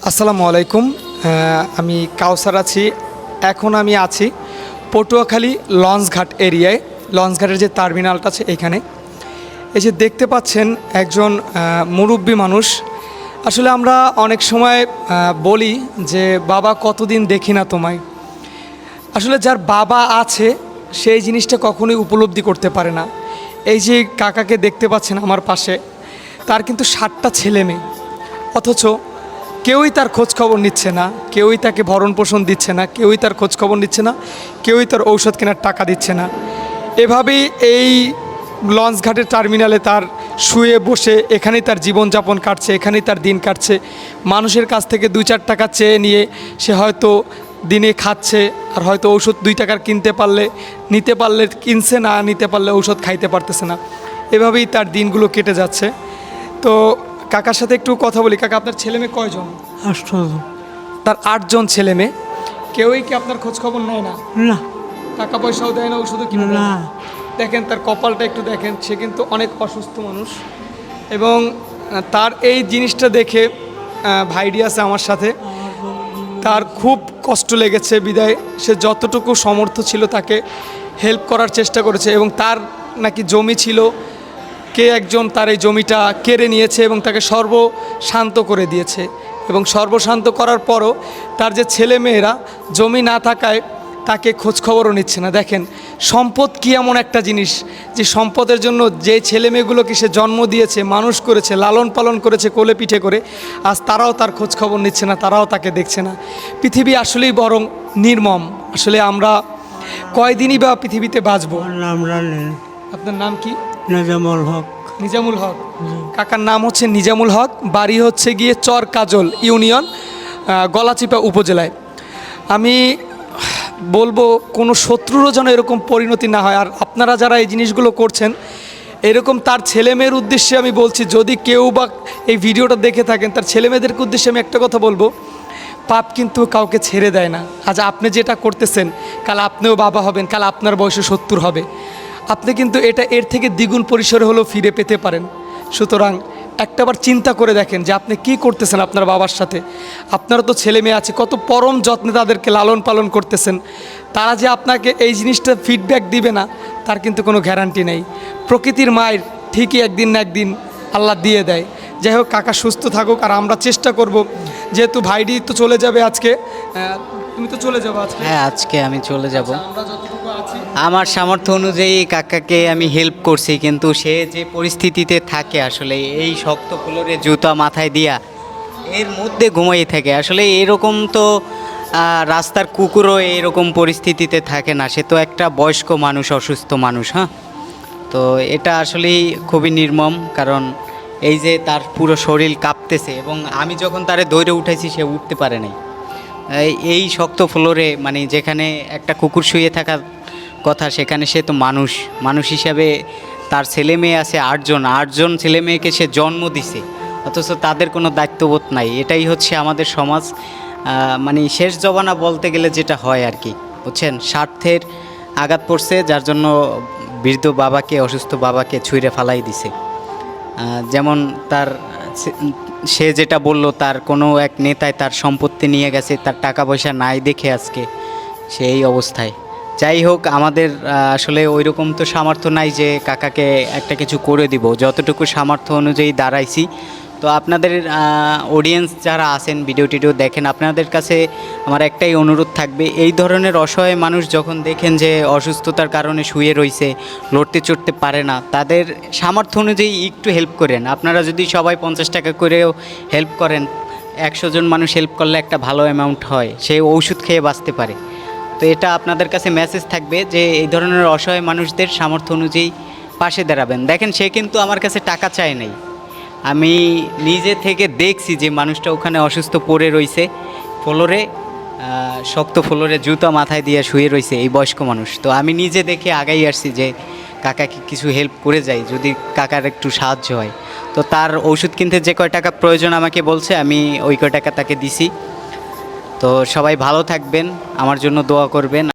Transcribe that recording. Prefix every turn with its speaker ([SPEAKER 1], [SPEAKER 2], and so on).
[SPEAKER 1] আসসালামু আলাইকুম। আমি কাউসার আছি। এখন আমি আছি পটুয়াখালী লঞ্চঘাট এরিয়ায়। লঞ্চঘাটের যে টার্মিনালটা আছে এখানে। এই যে দেখতে পাচ্ছেন একজন মুরব্বী মানুষ। আসলে আমরা অনেক সময় বলি যে বাবা কতদিন দেখি না তোমায়। আসলে যার বাবা আছে সেই জিনিসটা কখনোই উপলব্ধি করতে পারে না। এই যে কাকাকে দেখতে পাচ্ছেন আমার পাশে, তার কিন্তু 7টা ছেলে মেয়ে, অথচ কেউই তার খোঁজ খবর নিচ্ছে না, কেউই তাকে ভরণ পোষণ দিচ্ছে না, কেউই তার খোঁজ খবর নিচ্ছে না, কেউই তার ঔষধ কেনার টাকা দিচ্ছে না। এভাবেই এই লঞ্চঘাটের টার্মিনালে তার শুয়ে বসে এখানেই তার জীবনযাপন কাটছে, এখানেই তার দিন কাটছে। মানুষের কাছ থেকে 2-4 টাকা চেয়ে নিয়ে সে হয়তো দিনে খাচ্ছে, আর হয়তো ঔষধ 2 টাকার কিনতে পারলে নিতে পারলে কিনছে, না নিতে পারলে ঔষধ খাইতে পারতেছে না। এভাবেই তার দিনগুলো কেটে যাচ্ছে। তো কাকার সাথে একটু কথা বলি। কাকা, আপনার ছেলে মেয়ে কয়জন?
[SPEAKER 2] 8জন।
[SPEAKER 1] তার 8 জন ছেলে মেয়ে। কেউই কি আপনার খোঁজ খবর নেয় না?
[SPEAKER 2] না
[SPEAKER 1] টাকা পয়সাও দেয় না, ওষুধও কিনে দেয়
[SPEAKER 2] না
[SPEAKER 1] না? দেখেন তার কপালটা একটু দেখেন, সে কিন্তু অনেক অসুস্থ মানুষ। এবং তার এই জিনিসটা দেখে ভাইডি আছে আমার সাথে, তার খুব কষ্ট লেগেছে। বিদায় সে যতটুকু সামর্থ্য ছিল তাকে হেল্প করার চেষ্টা করেছে। এবং তার নাকি জমি ছিল, কে একজন তার এই জমিটা কেড়ে নিয়েছে এবং তাকে সর্বশান্ত করে দিয়েছে। এবং সর্বশান্ত করার পরও তার যে ছেলে মেয়েরা জমি না থাকায় তাকে খোঁজখবরও নিচ্ছে না। দেখেন সম্পদ কী এমন একটা জিনিস, যে সম্পদের জন্য যে ছেলে মেয়েগুলোকে সে জন্ম দিয়েছে, মানুষ করেছে, লালন পালন করেছে কোলে পিঠে করে, আজ তারাও তার খোঁজখবর নিচ্ছে না, তারাও তাকে দেখছে না। পৃথিবী আসলেই বরং নির্মম। আসলে আমরা কয়দিনই বা পৃথিবীতে বাঁচবো।
[SPEAKER 2] আমার নাম রানেন
[SPEAKER 1] আপনার নাম কি?
[SPEAKER 2] নাজামুল হক।
[SPEAKER 1] নিজামুল হক। কাকার নাম হচ্ছে নিজামুল হক, বাড়ি হচ্ছে গিয়ে চর কাজল ইউনিয়ন, গলাচিপা উপজেলায়। আমি বলবো কোনো শত্রুরও যেন এরকম পরিণতি না হয়। আর আপনারা যারা এই জিনিসগুলো করছেন, এরকম তার ছেলেমেয়ের উদ্দেশ্যে আমি বলছি, যদি কেউ বা এই ভিডিওটা দেখে থাকেন, তার ছেলেমেয়েদেরকে উদ্দেশ্যে আমি একটা কথা বলবো, পাপ কিন্তু কাউকে ছেড়ে দেয় না। আজ আপনি যেটা করতেছেন, কাল আপনিও বাবা হবেন, কাল আপনার বয়সে 70 হবে। আপনি কিন্তু এটা এর থেকে দ্বিগুণ পরিসরে হলেও ফিরে পেতে পারেন। সুতরাং একটাবার চিন্তা করে দেখেন যে আপনি কি করতেছেন আপনার বাবার সাথে। আপনারও তো ছেলে মেয়ে আছে, কত পরম যত্নে তাদেরকে লালন পালন করতেছেন। তারা যে আপনাকে এই জিনিসটা ফিডব্যাক দিবে না, তার কিন্তু কোনো গ্যারান্টি নেই। প্রকৃতির মায়ের ঠিকই একদিন না একদিন আল্লাহ দিয়ে দেয়। যাই হোক, কাকা সুস্থ থাকুক। আর আমরা চেষ্টা করব, যেহেতু ভাইডি তো চলে যাবে আজকে, তুমি তো চলে যাবো আজকে।
[SPEAKER 3] হ্যাঁ, আজকে আমি চলে যাব।
[SPEAKER 1] আমরা যতটুকু আছি
[SPEAKER 3] আমার সামর্থ্য অনুযায়ী কাকাকে আমি হেল্প করছি, কিন্তু সে যে পরিস্থিতিতে থাকে, আসলে এই শক্ত ফ্লোরে জুতা মাথায় দিয়া এর মধ্যে ঘুমাই থাকে। আসলে এরকম তো রাস্তার কুকুরও এরকম পরিস্থিতিতে থাকে না। সে তো একটা বয়স্ক মানুষ, অসুস্থ মানুষ। হ্যাঁ, তো এটা আসলেই খুবই নির্মম। কারণ এই যে তার পুরো শরীর কাঁপতেছে, এবং আমি যখন তারে দৌড়ে উঠাইছি সে উঠতে পারে নাই। এই শক্ত ফ্লোরে, মানে যেখানে একটা কুকুর শুয়ে থাকার কথা, সেখানে সে তো মানুষ হিসাবে তার ছেলে মেয়ে আছে 8জন ছেলে মেয়েকে সে জন্ম দিছে, অথচ তাদের কোনো দায়িত্ববোধ নাই। এটাই হচ্ছে আমাদের সমাজ। মানে শেষ জবানা বলতে গেলে যেটা হয় আর কি, বুঝছেন, স্বার্থের আঘাত পড়ছে, যার জন্য বৃদ্ধ বাবাকে, অসুস্থ বাবাকে ছুঁড়ে ফালাই দিছে। যেমন তার সে যেটা বলল, তার কোনো এক নেতায় তার সম্পত্তি নিয়ে গেছে, তার টাকা পয়সা নাই দেখে আজকে সেই অবস্থায়। যাই হোক, আমাদের আসলে ওই রকম তো সামর্থ্য নাই যে কাকাকে একটা কিছু করে দিব। যতটুকু সামর্থ্য অনুযায়ী দাঁড়াইছি। তো আপনাদের অডিয়েন্স যারা আছেন, ভিডিও টিডিও দেখেন, আপনাদের কাছে আমার একটাই অনুরোধ থাকবে, এই ধরনের অসহায় মানুষ যখন দেখেন যে অসুস্থতার কারণে শুয়ে রয়েছে, লড়তে চড়তে পারে না, তাদের সামর্থ্য অনুযায়ী একটু হেল্প করেন। আপনারা যদি সবাই 50 টাকা করেও হেল্প করেন, 100 জন মানুষ হেল্প করলে একটা ভালো অ্যামাউন্ট হয়, সে ওষুধ খেয়ে বাঁচতে পারে। তো এটা আপনাদের কাছে মেসেজ থাকবে যে এই ধরনের অসহায় মানুষদের সামর্থ্য অনুযায়ী পাশে দাঁড়াবেন। দেখেন, সে কিন্তু আমার কাছে টাকা চায় নাই। আমি নিজে থেকে দেখছি যে মানুষটা ওখানে অসুস্থ পড়ে রয়েছে ফ্লোরে, শক্ত ফ্লোরে জুতা মাথায় দিয়ে শুয়ে রয়েছে এই বয়স্ক মানুষ। তো আমি নিজে দেখে আগাই আসছি যে কাকাকে কিছু হেল্প করে যাই, যদি কাকার একটু সাহায্য হয়। তো তার ওষুধ কিনতে যে কয় টাকা প্রয়োজন আমাকে বলছে, আমি ওই কয় টাকা তাকে দিছি। তো সবাই ভালো থাকবেন, আমার জন্য দোয়া করবেন।